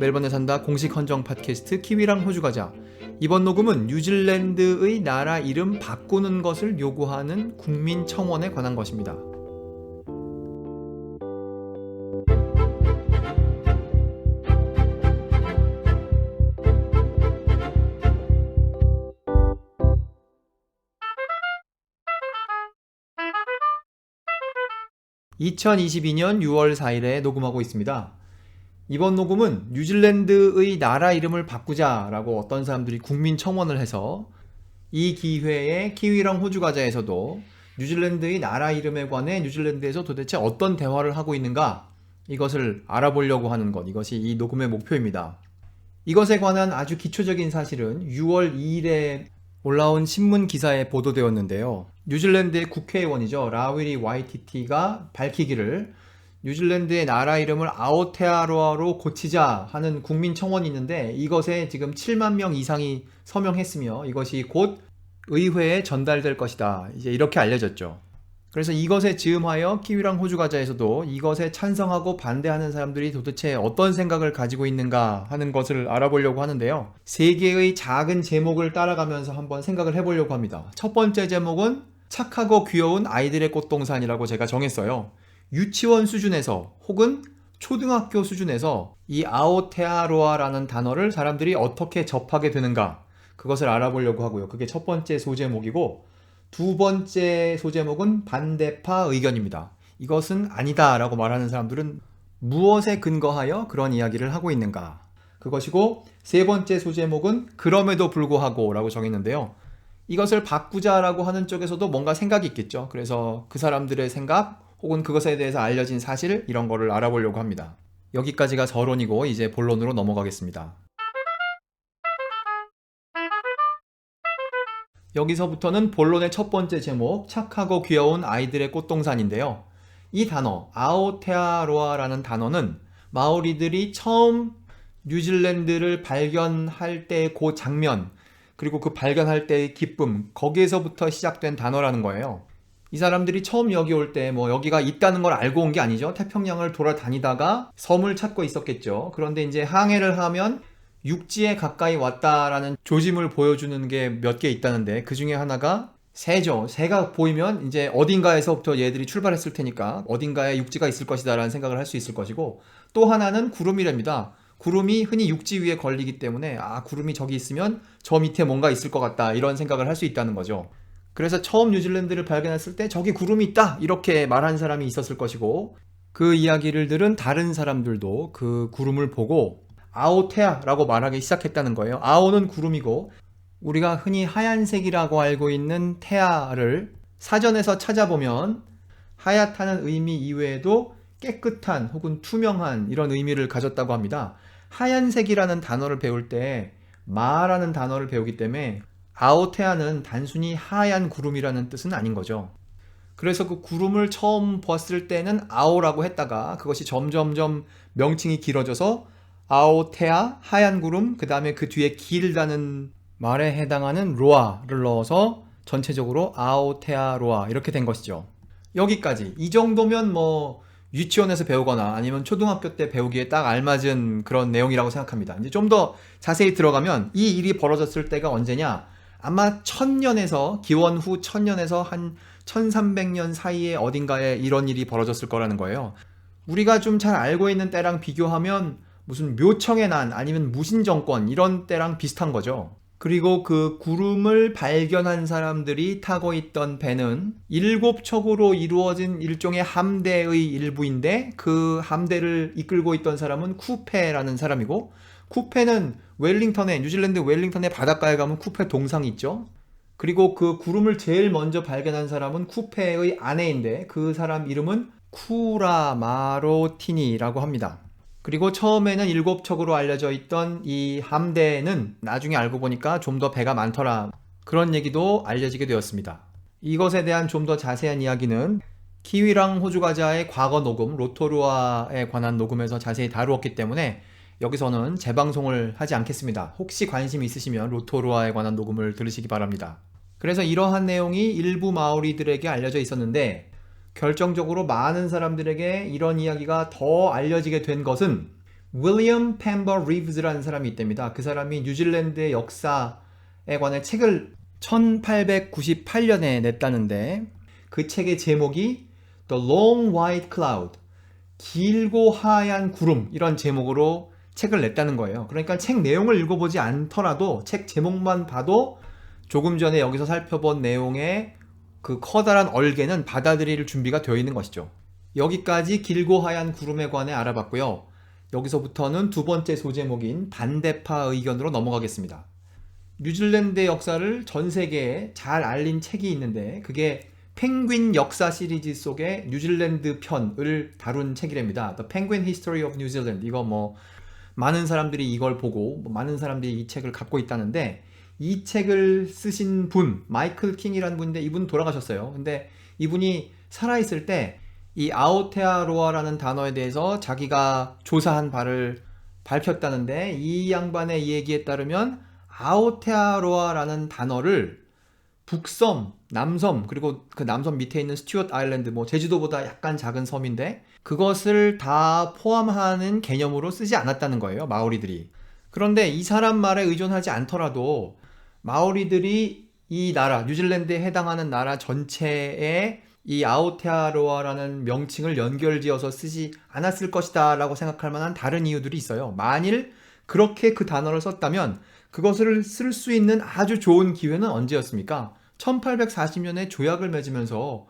멜번에 산다 공식 헌정 팟캐스트 키위랑 호주 가자. 이번 녹음은 뉴질랜드의 나라 이름 바꾸는 것을 요구하는 국민청원에 관한 것입니다. (2022년 6월 4일에) 녹음하고 있습니다. 이번 녹음은 뉴질랜드의 나라 이름을 바꾸자라고 어떤 사람들이 국민청원을 해서 이 기회에 키위랑 호주 가자에서도 뉴질랜드의 나라 이름에 관해 뉴질랜드에서 도대체 어떤 대화를 하고 있는가, 이것을 알아보려고 하는 것, 이것이 이 녹음의 목표입니다. 이것에 관한 아주 기초적인 사실은 6월 2일에 올라온 신문 기사에 보도되었는데요. 뉴질랜드의 국회의원이죠. 라위리 와이티티가 밝히기를 뉴질랜드의 나라 이름을 아오테아로아로 고치자 하는 국민청원이 있는데, 이것에 지금 7만 명 이상이 서명했으며 이것이 곧 의회에 전달될 것이다, 이제 이렇게 알려졌죠. 그래서 이것에 즈음하여 키위랑 호주 가자에서도 이것에 찬성하고 반대하는 사람들이 도대체 어떤 생각을 가지고 있는가 하는 것을 알아보려고 하는데요. 세 개의 작은 제목을 따라가면서 한번 생각을 해보려고 합니다. 첫 번째 제목은 착하고 귀여운 아이들의 꽃동산이라고 제가 정했어요. 유치원 수준에서 혹은 초등학교 수준에서 이 아오테아로아라는 단어를 사람들이 어떻게 접하게 되는가, 그것을 알아보려고 하고요. 그게 첫 번째 소제목이고, 두 번째 소제목은 반대파 의견입니다. 이것은 아니다 라고 말하는 사람들은 무엇에 근거하여 그런 이야기를 하고 있는가, 그것이고, 세 번째 소제목은 그럼에도 불구하고 라고 정했는데요. 이것을 바꾸자라고 하는 쪽에서도 뭔가 생각이 있겠죠. 그래서 그 사람들의 생각 혹은 그것에 대해서 알려진 사실, 이런 거를 알아보려고 합니다. 여기까지가 서론이고 이제 본론으로 넘어가겠습니다. 여기서부터는 본론의 첫 번째 제목, 착하고 귀여운 아이들의 꽃동산인데요. 이 단어, 아오테아로아라는 단어는 마오리들이 처음 뉴질랜드를 발견할 때의 그 장면, 그리고 그 발견할 때의 기쁨, 거기에서부터 시작된 단어라는 거예요. 이 사람들이 처음 여기 올 때 여기가 있다는 걸 알고 온 게 아니죠. 태평양을 돌아다니다가 섬을 찾고 있었겠죠. 그런데 이제 항해를 하면 육지에 가까이 왔다라는 조짐을 보여주는 게 몇 개 있다는데, 그 중에 하나가 새죠. 새가 보이면 이제 어딘가에서부터 얘들이 출발했을 테니까 어딘가에 육지가 있을 것이다 라는 생각을 할 수 있을 것이고, 또 하나는 구름이랍니다. 구름이 흔히 육지 위에 걸리기 때문에 구름이 저기 있으면 저 밑에 뭔가 있을 것 같다, 이런 생각을 할 수 있다는 거죠. 그래서 처음 뉴질랜드를 발견했을 때 저기 구름이 있다 이렇게 말한 사람이 있었을 것이고, 그 이야기를 들은 다른 사람들도 그 구름을 보고 아오테아라고 말하기 시작했다는 거예요. 아오는 구름이고, 우리가 흔히 하얀색이라고 알고 있는 테아를 사전에서 찾아보면 하얗다는 의미 이외에도 깨끗한 혹은 투명한 이런 의미를 가졌다고 합니다. 하얀색이라는 단어를 배울 때 마라는 단어를 배우기 때문에 아오테아는 단순히 하얀 구름이라는 뜻은 아닌 거죠. 그래서 그 구름을 처음 봤을 때는 아오라고 했다가 그것이 점점점 명칭이 길어져서 아오테아, 하얀 구름, 그 다음에 그 뒤에 길다는 말에 해당하는 로아를 넣어서 전체적으로 아오테아로아 이렇게 된 것이죠. 여기까지. 이 정도면 유치원에서 배우거나 아니면 초등학교 때 배우기에 딱 알맞은 그런 내용이라고 생각합니다. 이제 좀 더 자세히 들어가면 이 일이 벌어졌을 때가 언제냐? 아마 기원 후 1000년에서 한 1300년 사이에 어딘가에 이런 일이 벌어졌을 거라는 거예요. 우리가 좀 잘 알고 있는 때랑 비교하면 무슨 묘청의 난 아니면 무신정권 이런 때랑 비슷한 거죠. 그리고 그 구름을 발견한 사람들이 타고 있던 배는 7척으로 이루어진 일종의 함대의 일부인데, 그 함대를 이끌고 있던 사람은 쿠페라는 사람이고, 쿠페는 뉴질랜드 웰링턴의 바닷가에 가면 쿠페 동상이 있죠. 그리고 그 구름을 제일 먼저 발견한 사람은 쿠페의 아내인데, 그 사람 이름은 쿠라마로티니라고 합니다. 그리고 처음에는 7척으로 알려져 있던 이 함대는 나중에 알고 보니까 좀 더 배가 많더라, 그런 얘기도 알려지게 되었습니다. 이것에 대한 좀 더 자세한 이야기는 키위랑 호주 가자의 과거 녹음, 로토루아에 관한 녹음에서 자세히 다루었기 때문에 여기서는 재방송을 하지 않겠습니다. 혹시 관심 있으시면 로토루아에 관한 녹음을 들으시기 바랍니다. 그래서 이러한 내용이 일부 마오리들에게 알려져 있었는데, 결정적으로 많은 사람들에게 이런 이야기가 더 알려지게 된 것은 윌리엄 펜버 리브즈라는 사람이 있답니다. 그 사람이 뉴질랜드의 역사에 관해 책을 1898년에 냈다는데 그 책의 제목이 The Long White Cloud, 길고 하얀 구름, 이런 제목으로 책을 냈다는 거예요. 그러니까 책 내용을 읽어보지 않더라도 책 제목만 봐도 조금 전에 여기서 살펴본 내용의 그 커다란 얼개는 받아들일 준비가 되어 있는 것이죠. 여기까지 길고 하얀 구름에 관해 알아봤고요. 여기서부터는 두 번째 소제목인 반대파 의견으로 넘어가겠습니다. 뉴질랜드의 역사를 전 세계에 잘 알린 책이 있는데 그게 펭귄 역사 시리즈 속의 뉴질랜드 편을 다룬 책이랍니다. The Penguin History of New Zealand. 이거 뭐 많은 사람들이 이걸 보고 많은 사람들이 이 책을 갖고 있다는데 이 책을 쓰신 분, 마이클 킹이라는 분인데 이분 돌아가셨어요. 근데 이분이 살아있을 때 이 아오테아로아라는 단어에 대해서 자기가 조사한 바를 밝혔다는데 이 양반의 얘기에 따르면 아오테아로아라는 단어를 북섬, 남섬, 그리고 그 남섬 밑에 있는 스튜어트 아일랜드, 뭐 제주도보다 약간 작은 섬인데 그것을 다 포함하는 개념으로 쓰지 않았다는 거예요, 마오리들이. 그런데 이 사람 말에 의존하지 않더라도 마오리들이 이 나라, 뉴질랜드에 해당하는 나라 전체에 이 아오테아로아라는 명칭을 연결지어서 쓰지 않았을 것이다 라고 생각할 만한 다른 이유들이 있어요. 만일 그렇게 그 단어를 썼다면 그것을 쓸 수 있는 아주 좋은 기회는 언제였습니까? 1840년에 조약을 맺으면서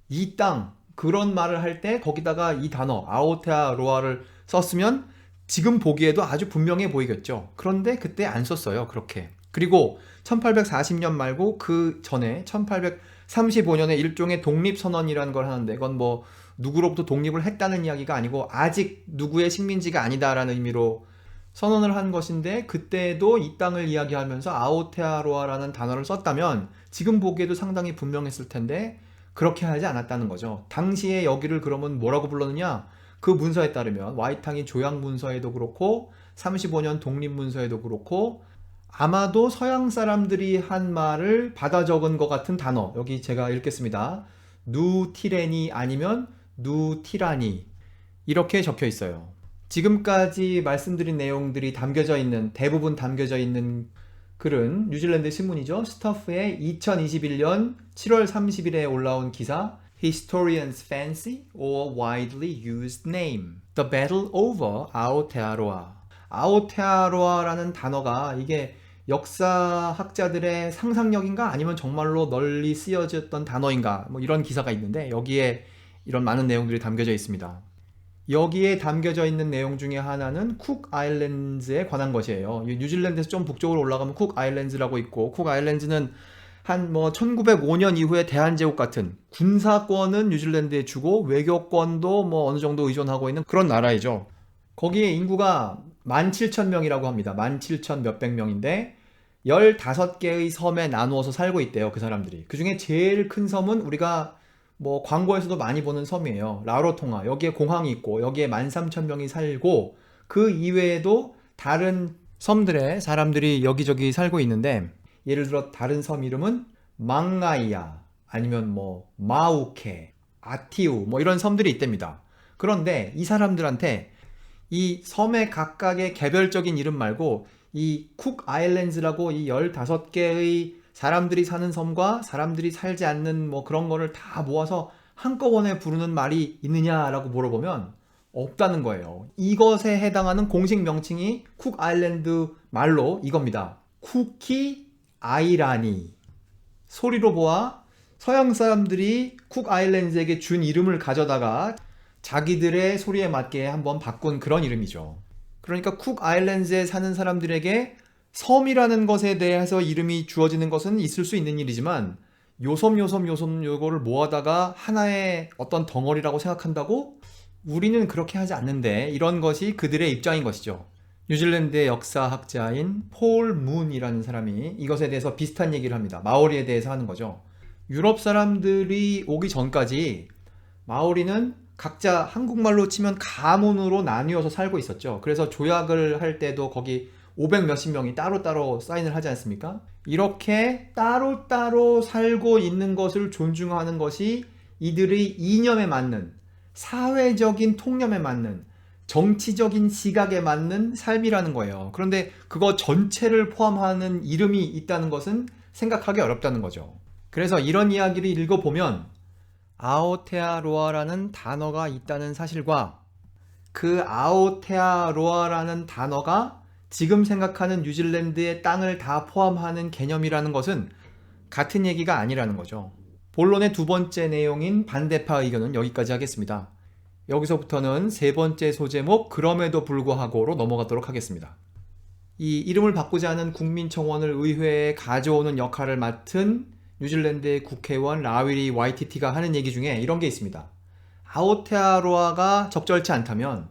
이 땅, 그런 말을 할 때 거기다가 이 단어 아오테아로아를 썼으면 지금 보기에도 아주 분명해 보이겠죠. 그런데 그때 안 썼어요, 그렇게. 그리고 1840년 말고 그 전에 1835년에 일종의 독립선언이라는 걸 하는데 그건 뭐 누구로부터 독립을 했다는 이야기가 아니고 아직 누구의 식민지가 아니다라는 의미로 선언을 한 것인데 그때도 이 땅을 이야기하면서 아오테아로아라는 단어를 썼다면 지금 보기에도 상당히 분명했을 텐데 그렇게 하지 않았다는 거죠. 당시에 여기를 그러면 뭐라고 불렀느냐? 그 문서에 따르면 와이탕이 조약 문서에도 그렇고 35년 독립 문서에도 그렇고 아마도 서양 사람들이 한 말을 받아 적은 것 같은 단어, 여기 제가 읽겠습니다. 누티레니 아니면 누티라니, 이렇게 적혀 있어요. 지금까지 말씀드린 내용들이 대부분 담겨져 있는 글은 뉴질랜드 신문이죠. 스터프의 2021년 7월 30일에 올라온 기사 Historians Fancy or Widely Used Name The Battle Over Aotearoa. 아오테아로아라는 단어가 이게 역사학자들의 상상력인가 아니면 정말로 널리 쓰여졌던 단어인가 뭐 이런 기사가 있는데 여기에 이런 많은 내용들이 담겨져 있습니다. 여기에 담겨져 있는 내용 중에 하나는 쿡 아일랜드에 관한 것이에요. 뉴질랜드에서 좀 북쪽으로 올라가면 쿡 아일랜드라고 있고 쿡 아일랜드는 한 뭐 1905년 이후에 대한제국 같은 군사권은 뉴질랜드에 주고 외교권도 뭐 어느 정도 의존하고 있는 그런 나라이죠. 거기에 인구가 17,000명이라고 합니다. 17,000 몇백 명인데 15개의 섬에 나누어서 살고 있대요, 그 사람들이. 그 중에 제일 큰 섬은 우리가 뭐 광고에서도 많이 보는 섬이에요. 라로통아. 여기에 공항이 있고 여기에 13,000명이 살고 그 이외에도 다른 섬들에 사람들이 여기저기 살고 있는데 예를 들어 다른 섬 이름은 망가이아 아니면 뭐 마우케, 아티우 뭐 이런 섬들이 있답니다. 그런데 이 사람들한테 이 섬의 각각의 개별적인 이름 말고 이 쿡 아일랜드라고 이 15개의 사람들이 사는 섬과 사람들이 살지 않는 뭐 그런 거를 다 모아서 한꺼번에 부르는 말이 있느냐라고 물어보면 없다는 거예요. 이것에 해당하는 공식 명칭이 쿡 아일랜드 말로 이겁니다. 쿠키 아이라니. 소리로 보아 서양 사람들이 쿡 아일랜드에게 준 이름을 가져다가 자기들의 소리에 맞게 한번 바꾼 그런 이름이죠. 그러니까 쿡 아일랜드에 사는 사람들에게 섬이라는 것에 대해서 이름이 주어지는 것은 있을 수 있는 일이지만 요섬 요거를 모아다가 하나의 어떤 덩어리라고 생각한다고? 우리는 그렇게 하지 않는데 이런 것이 그들의 입장인 것이죠. 뉴질랜드의 역사학자인 폴 문이라는 사람이 이것에 대해서 비슷한 얘기를 합니다. 마오리에 대해서 하는 거죠. 유럽 사람들이 오기 전까지 마오리는 각자 한국말로 치면 가문으로 나뉘어서 살고 있었죠. 그래서 조약을 할 때도 거기 500 몇십 명이 따로따로 사인을 하지 않습니까? 이렇게 따로따로 살고 있는 것을 존중하는 것이 이들의 이념에 맞는, 사회적인 통념에 맞는, 정치적인 시각에 맞는 삶이라는 거예요. 그런데 그거 전체를 포함하는 이름이 있다는 것은 생각하기 어렵다는 거죠. 그래서 이런 이야기를 읽어보면 아오테아로아라는 단어가 있다는 사실과 그 아오테아로아라는 단어가 지금 생각하는 뉴질랜드의 땅을 다 포함하는 개념이라는 것은 같은 얘기가 아니라는 거죠. 본론의 두 번째 내용인 반대파 의견은 여기까지 하겠습니다. 여기서부터는 세 번째 소제목 그럼에도 불구하고로 넘어가도록 하겠습니다. 이 이름을 바꾸지 않은 국민청원을 의회에 가져오는 역할을 맡은 뉴질랜드의 국회의원 라위리 와이티티가 하는 얘기 중에 이런 게 있습니다. 아오테아로아가 적절치 않다면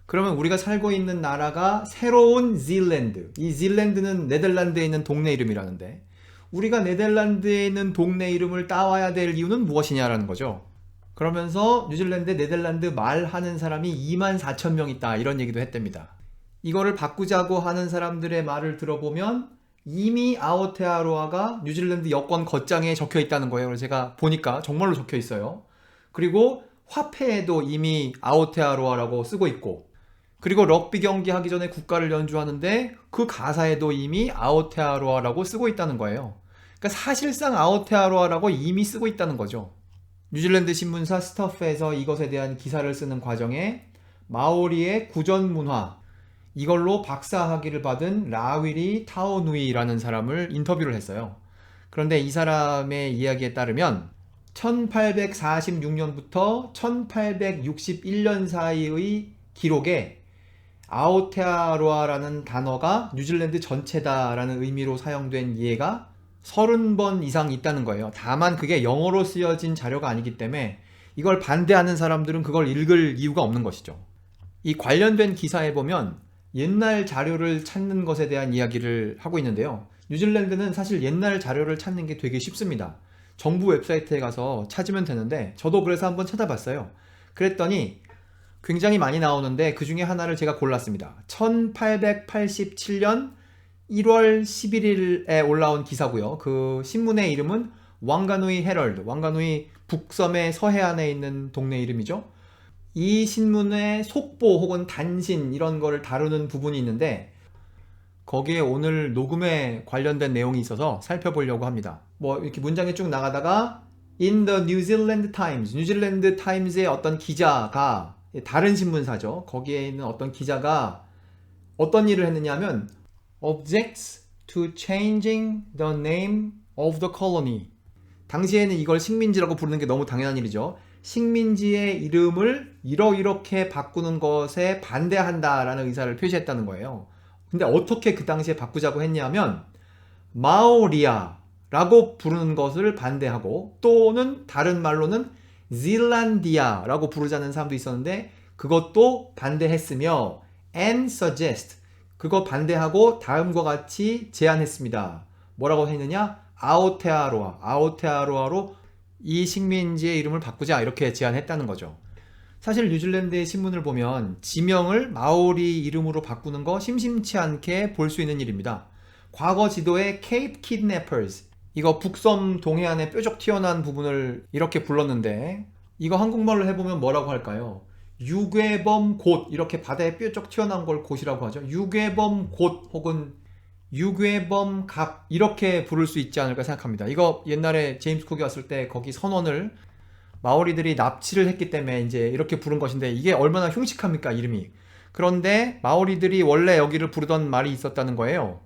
그러면 우리가 살고 있는 나라가 새로운 질랜드, 이 질랜드는 네덜란드에 있는 동네 이름이라는데 우리가 네덜란드에 있는 동네 이름을 따와야 될 이유는 무엇이냐라는 거죠. 그러면서 뉴질랜드에 네덜란드 말하는 사람이 24,000명 있다 이런 얘기도 했답니다. 이거를 바꾸자고 하는 사람들의 말을 들어보면 이미 아오테아로아가 뉴질랜드 여권 겉장에 적혀 있다는 거예요. 그래서 제가 보니까 정말로 적혀 있어요. 그리고 화폐에도 이미 아오테아로아라고 쓰고 있고 그리고 럭비 경기 하기 전에 국가를 연주하는데 그 가사에도 이미 아오테아로아라고 쓰고 있다는 거예요. 그러니까 사실상 아오테아로아라고 이미 쓰고 있다는 거죠. 뉴질랜드 신문사 스터프에서 이것에 대한 기사를 쓰는 과정에 마오리의 구전 문화 이걸로 박사학위를 받은 라위리 타오누이라는 사람을 인터뷰를 했어요. 그런데 이 사람의 이야기에 따르면 1846년부터 1861년 사이의 기록에 아오테아로아라는 단어가 뉴질랜드 전체다라는 의미로 사용된 예가 30번 이상 있다는 거예요. 다만 그게 영어로 쓰여진 자료가 아니기 때문에 이걸 반대하는 사람들은 그걸 읽을 이유가 없는 것이죠. 이 관련된 기사에 보면 옛날 자료를 찾는 것에 대한 이야기를 하고 있는데요. 뉴질랜드는 사실 옛날 자료를 찾는 게 되게 쉽습니다. 정부 웹사이트에 가서 찾으면 되는데 저도 그래서 한번 찾아봤어요. 그랬더니 굉장히 많이 나오는데 그 중에 하나를 제가 골랐습니다. 1887년 1월 11일에 올라온 기사고요. 그 신문의 이름은 왕가누이 헤럴드, 왕가누이 북섬의 서해안에 있는 동네 이름이죠. 이 신문의 속보 혹은 단신 이런 거를 다루는 부분이 있는데 거기에 오늘 녹음에 관련된 내용이 있어서 살펴보려고 합니다. 뭐 이렇게 문장이 쭉 나가다가 In the New Zealand Times, 뉴질랜드 타임즈의 어떤 기자가 다른 신문사죠. 거기에 있는 어떤 기자가 어떤 일을 했느냐 하면 objects to changing the name of the colony. 당시에는 이걸 식민지라고 부르는 게 너무 당연한 일이죠. 식민지의 이름을 이렇게 바꾸는 것에 반대한다라는 의사를 표시했다는 거예요. 근데 어떻게 그 당시에 바꾸자고 했냐면 마오리아라고 부르는 것을 반대하고 또는 다른 말로는 질란디아라고 부르자는 사람도 있었는데 그것도 반대했으며 and suggest 그거 반대하고 다음과 같이 제안했습니다. 뭐라고 했느냐? 아오테아로아로 이 식민지의 이름을 바꾸자 이렇게 제안했다는 거죠. 사실 뉴질랜드의 신문을 보면 지명을 마오리 이름으로 바꾸는 거 심심치 않게 볼 수 있는 일입니다. 과거 지도에 Cape Kidnappers 이거 북섬 동해안에 뾰족 튀어나온 부분을 이렇게 불렀는데 이거 한국말로 해보면 뭐라고 할까요? 유괴범 곳 이렇게 바다에 뾰족 튀어나온 걸 곳이라고 하죠. 유괴범 곳 혹은 유괴범 갑 이렇게 부를 수 있지 않을까 생각합니다. 이거 옛날에 제임스 쿡이 왔을 때 거기 선원을 마오리들이 납치를 했기 때문에 이제 이렇게 부른 것인데 이게 얼마나 흉측합니까 이름이. 그런데 마오리들이 원래 여기를 부르던 말이 있었다는 거예요.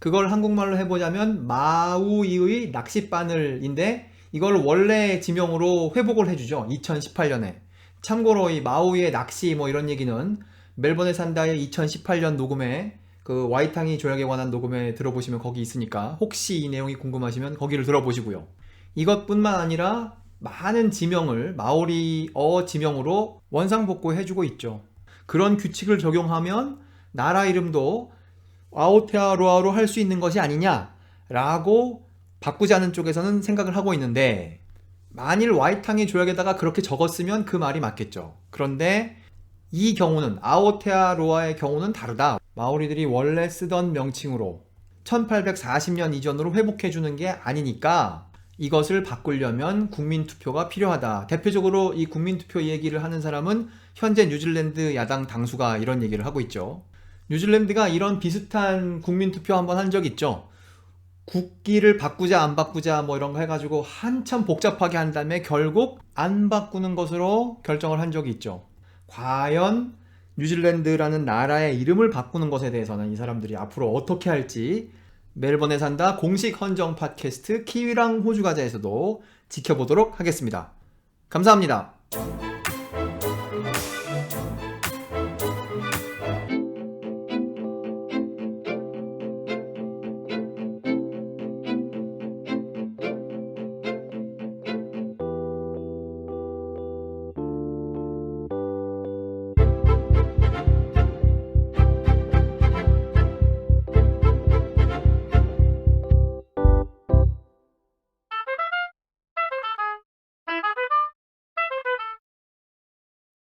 그걸 한국말로 해보자면 마우이의 낚싯바늘인데 이걸 원래 지명으로 회복을 해주죠. 2018년에. 참고로 이 마우이의 낚시 뭐 이런 얘기는 멜번에 산다의 2018년 녹음에 그 와이탕이 조약에 관한 녹음에 들어보시면 거기 있으니까 혹시 이 내용이 궁금하시면 거기를 들어보시고요. 이것뿐만 아니라 많은 지명을 마오리어 지명으로 원상복구 해주고 있죠. 그런 규칙을 적용하면 나라 이름도 아오테아로아로 할 수 있는 것이 아니냐라고 바꾸자는 쪽에서는 생각을 하고 있는데 만일 와이탕이 조약에다가 그렇게 적었으면 그 말이 맞겠죠. 그런데 이 경우는 아오테아로아의 경우는 다르다. 마오리들이 원래 쓰던 명칭으로 1840년 이전으로 회복해주는 게 아니니까 이것을 바꾸려면 국민투표가 필요하다. 대표적으로 이 국민투표 얘기를 하는 사람은 현재 뉴질랜드 야당 당수가 이런 얘기를 하고 있죠. 뉴질랜드가 이런 비슷한 국민투표 한번 한 적 있죠. 국기를 바꾸자 안 바꾸자 뭐 이런 거 해가지고 한참 복잡하게 한 다음에 결국 안 바꾸는 것으로 결정을 한 적이 있죠. 과연 뉴질랜드라는 나라의 이름을 바꾸는 것에 대해서는 이 사람들이 앞으로 어떻게 할지 멜번에 산다 공식 헌정 팟캐스트 키위랑 호주 가자에서도 지켜보도록 하겠습니다. 감사합니다.